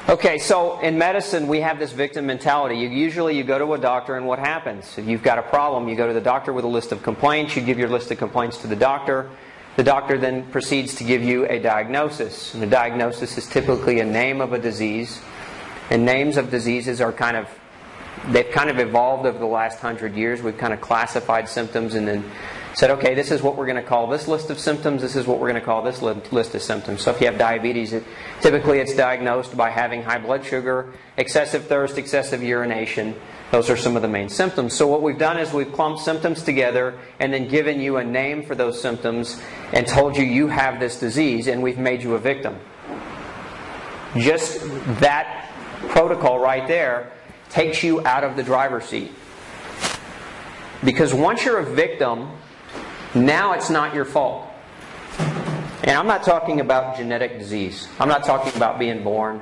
Okay, so in medicine we have this victim mentality. Usually you go to a doctor and what happens? If you've got a problem, you go to the doctor with a list of complaints, you give your list of complaints to the doctor. The doctor then proceeds to give you a diagnosis. And the diagnosis is typically a name of a disease. And names of diseases are they've kind of evolved over the last 100 years. We've kind of classified symptoms and then said, okay, this is what we're going to call this list of symptoms, this is what we're going to call this list of symptoms. So if you have diabetes, typically it's diagnosed by having high blood sugar, excessive thirst, excessive urination. Those are some of the main symptoms. So what we've done is we've clumped symptoms together and then given you a name for those symptoms and told you you have this disease, and we've made you a victim. Just that protocol right there takes you out of the driver's seat. Because once you're a victim, now it's not your fault. And I'm not talking about genetic disease. I'm not talking about being born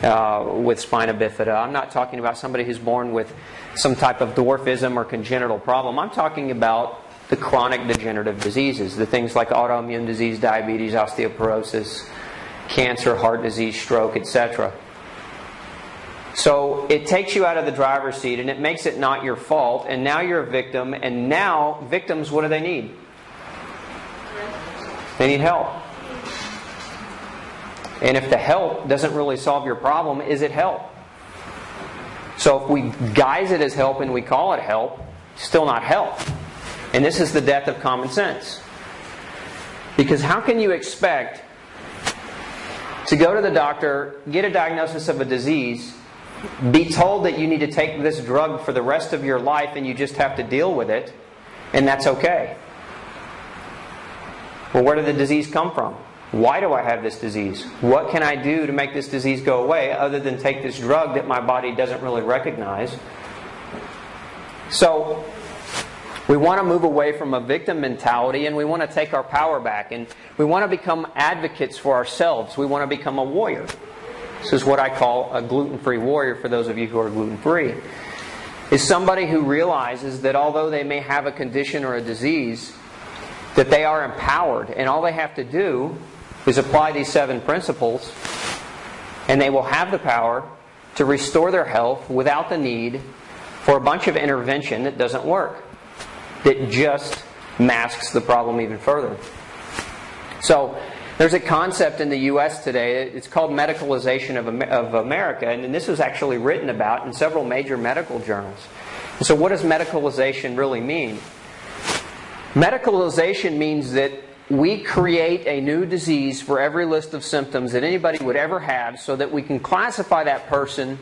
with spina bifida. I'm not talking about somebody who's born with some type of dwarfism or congenital problem. I'm talking about the chronic degenerative diseases, the things like autoimmune disease, diabetes, osteoporosis, cancer, heart disease, stroke, etc. So it takes you out of the driver's seat and it makes it not your fault, and now you're a victim, and now victims, what do they need? They need help. And if the help doesn't really solve your problem, is it help? So if we guise it as help and we call it help, it's still not help. And this is the death of common sense. Because how can you expect to go to the doctor, get a diagnosis of a disease, be told that you need to take this drug for the rest of your life and you just have to deal with it, and that's okay? Well, where did the disease come from? Why do I have this disease? What can I do to make this disease go away other than take this drug that my body doesn't really recognize? So we want to move away from a victim mentality, and we want to take our power back, and we want to become advocates for ourselves. We want to become a warrior. This is what I call a gluten-free warrior, for those of you who are gluten-free. Is somebody who realizes that although they may have a condition or a disease, that they are empowered, and all they have to do is apply these 7 principles, and they will have the power to restore their health without the need for a bunch of intervention that doesn't work, that just masks the problem even further. So there's a concept in the U.S. today, it's called medicalization of America, and this was actually written about in several major medical journals. And so what does medicalization really mean? Medicalization means that we create a new disease for every list of symptoms that anybody would ever have, so that we can classify that person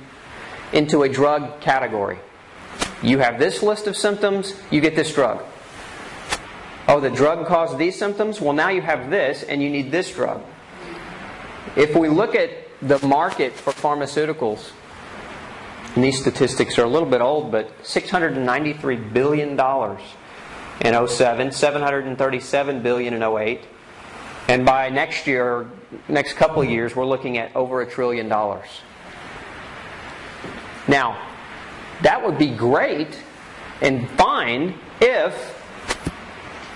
into a drug category. You have this list of symptoms, you get this drug. Oh, the drug caused these symptoms? Well, now you have this and you need this drug. If we look at the market for pharmaceuticals, and these statistics are a little bit old, but $693 billion in 07, $737 billion in 08, and by next year, next couple of years, we're looking at over $1 trillion. Now, that would be great and fine if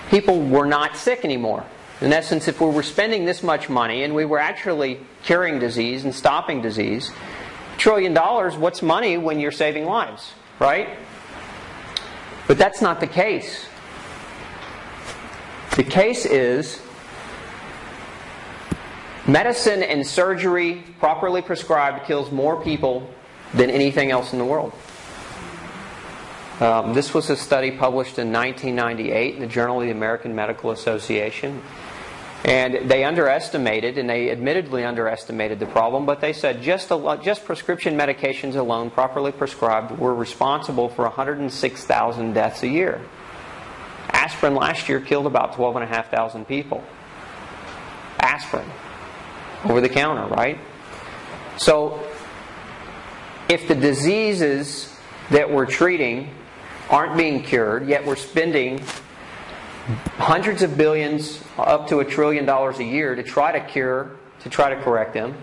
people were not sick anymore. In essence, if we were spending this much money and we were actually curing disease and stopping disease, $1 trillion, what's money when you're saving lives, right? But that's not the case. The case is medicine and surgery, properly prescribed, kills more people than anything else in the world. This was a study published in 1998 in the Journal of the American Medical Association. And they underestimated, and they admittedly underestimated the problem, but they said just prescription medications alone, properly prescribed, were responsible for 106,000 deaths a year. Aspirin last year killed about 12,500 people. Aspirin. Over the counter, right? So, if the diseases that we're treating aren't being cured, yet we're spending hundreds of billions, up to $1 trillion a year to try to cure, to try to correct them,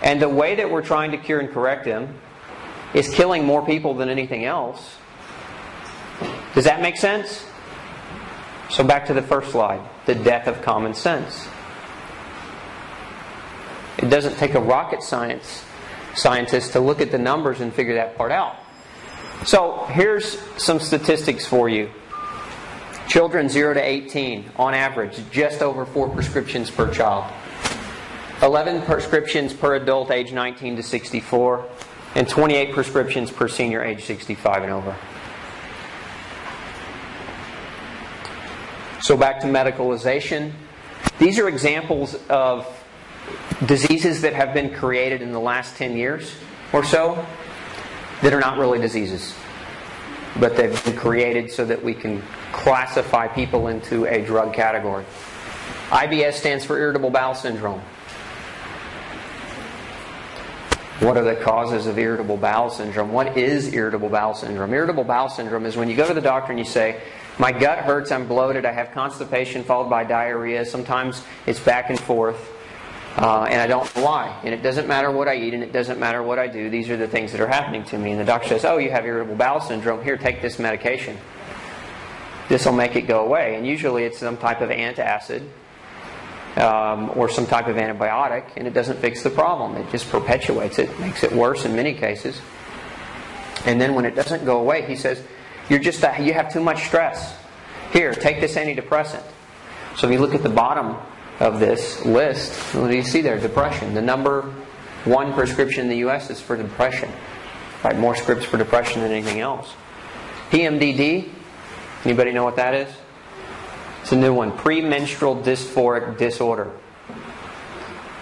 and the way that we're trying to cure and correct them is killing more people than anything else. Does that make sense? So back to the first slide, the death of common sense. It doesn't take a rocket science scientists to look at the numbers and figure that part out. So here's some statistics for you. Children 0 to 18, on average, just over 4 prescriptions per child. 11 prescriptions per adult age 19 to 64, and 28 prescriptions per senior age 65 and over. So back to medicalization. These are examples of diseases that have been created in the last 10 years or so that are not really diseases, but they've been created so that we can classify people into a drug category. IBS stands for irritable bowel syndrome. What are the causes of irritable bowel syndrome? What is irritable bowel syndrome? Irritable bowel syndrome is when you go to the doctor and you say, my gut hurts, I'm bloated, I have constipation followed by diarrhea, sometimes it's back and forth, and I don't know why. And it doesn't matter what I eat and it doesn't matter what I do, these are the things that are happening to me. And the doctor says, oh, you have irritable bowel syndrome, here, take this medication. This will make it go away. And usually it's some type of antacid or some type of antibiotic, and it doesn't fix the problem. It just perpetuates it, makes it worse in many cases. And then when it doesn't go away, he says, you have too much stress. Here, take this antidepressant. So if you look at the bottom of this list, what do you see there? Depression. The number 1 prescription in the U.S. is for depression. Right, more scripts for depression than anything else. PMDD. Anybody know what that is? It's a new one. Premenstrual dysphoric disorder.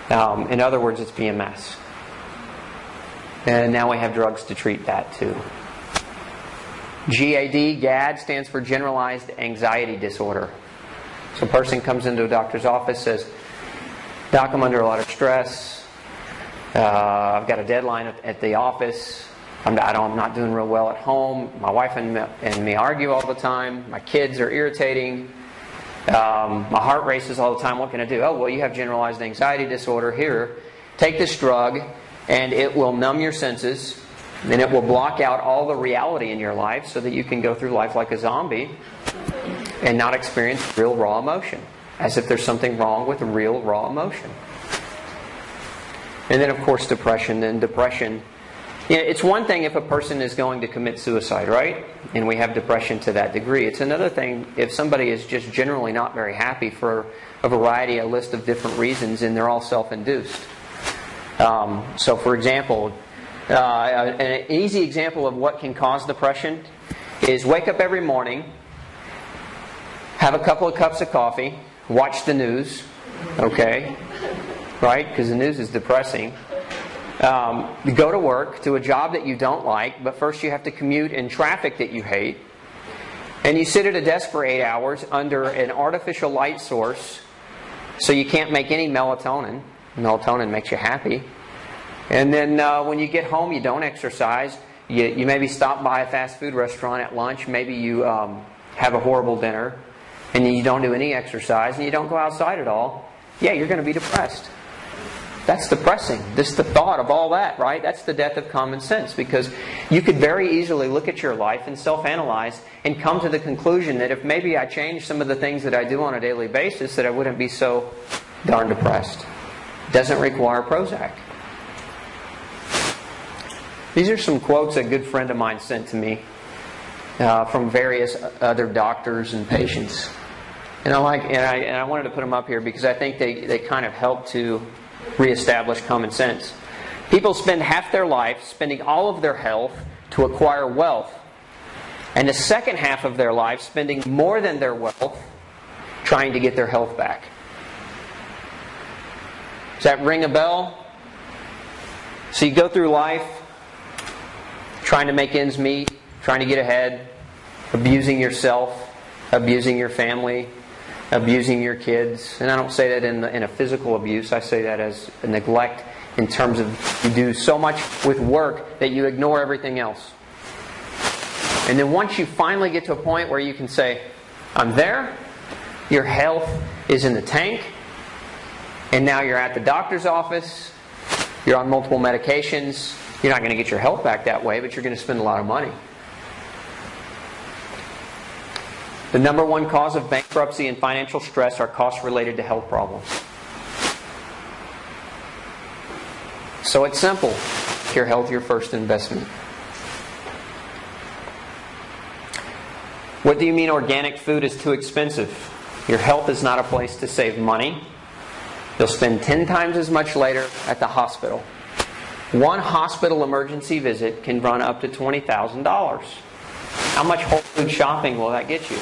In other words, it's PMS. And now we have drugs to treat that too. GAD stands for generalized anxiety disorder. So a person comes into a doctor's office, says, Doc, I'm under a lot of stress. I've got a deadline at the office. I'm not doing real well at home. My wife and me argue all the time. My kids are irritating. My heart races all the time. What can I do? Oh, well, you have generalized anxiety disorder. Here, take this drug, and it will numb your senses, and it will block out all the reality in your life so that you can go through life like a zombie and not experience real raw emotion, as if there's something wrong with real raw emotion. And then, of course, depression. Then depression, it's one thing if a person is going to commit suicide, right? And we have depression to that degree. It's another thing if somebody is just generally not very happy for a list of different reasons, and they're all self-induced. So, for example, an easy example of what can cause depression is wake up every morning, have a couple of cups of coffee, watch the news, okay? Right? Because the news is depressing. Go to work, to a job that you don't like, but first you have to commute in traffic that you hate. And you sit at a desk for 8 hours under an artificial light source, so you can't make any melatonin. Melatonin makes you happy. And then when you get home, you don't exercise. You maybe stop by a fast food restaurant at lunch. Maybe you have a horrible dinner. And you don't do any exercise. And you don't go outside at all. Yeah, you're going to be depressed. That's depressing. Just the thought of all that, right? That's the death of common sense. Because you could very easily look at your life and self-analyze and come to the conclusion that if maybe I changed some of the things that I do on a daily basis, that I wouldn't be so darn depressed. Doesn't require Prozac. These are some quotes a good friend of mine sent to me from various other doctors and patients. And I wanted to put them up here because I think they kind of help to reestablish common sense. People spend half their life spending all of their health to acquire wealth, and the second half of their life spending more than their wealth trying to get their health back. Does that ring a bell? So you go through life trying to make ends meet, trying to get ahead, abusing yourself, abusing your family, abusing your kids. And I don't say that in a physical abuse. I say that as a neglect in terms of you do so much with work that you ignore everything else. And then once you finally get to a point where you can say, I'm there, your health is in the tank, and now you're at the doctor's office, you're on multiple medications. You're not going to get your health back that way, but you're going to spend a lot of money. The number one cause of bankruptcy and financial stress are costs related to health problems. So it's simple. your health your first investment. What do you mean organic food is too expensive? Your health is not a place to save money. You'll spend 10 times as much later at the hospital. One hospital emergency visit can run up to $20,000. How much whole food shopping will that get you?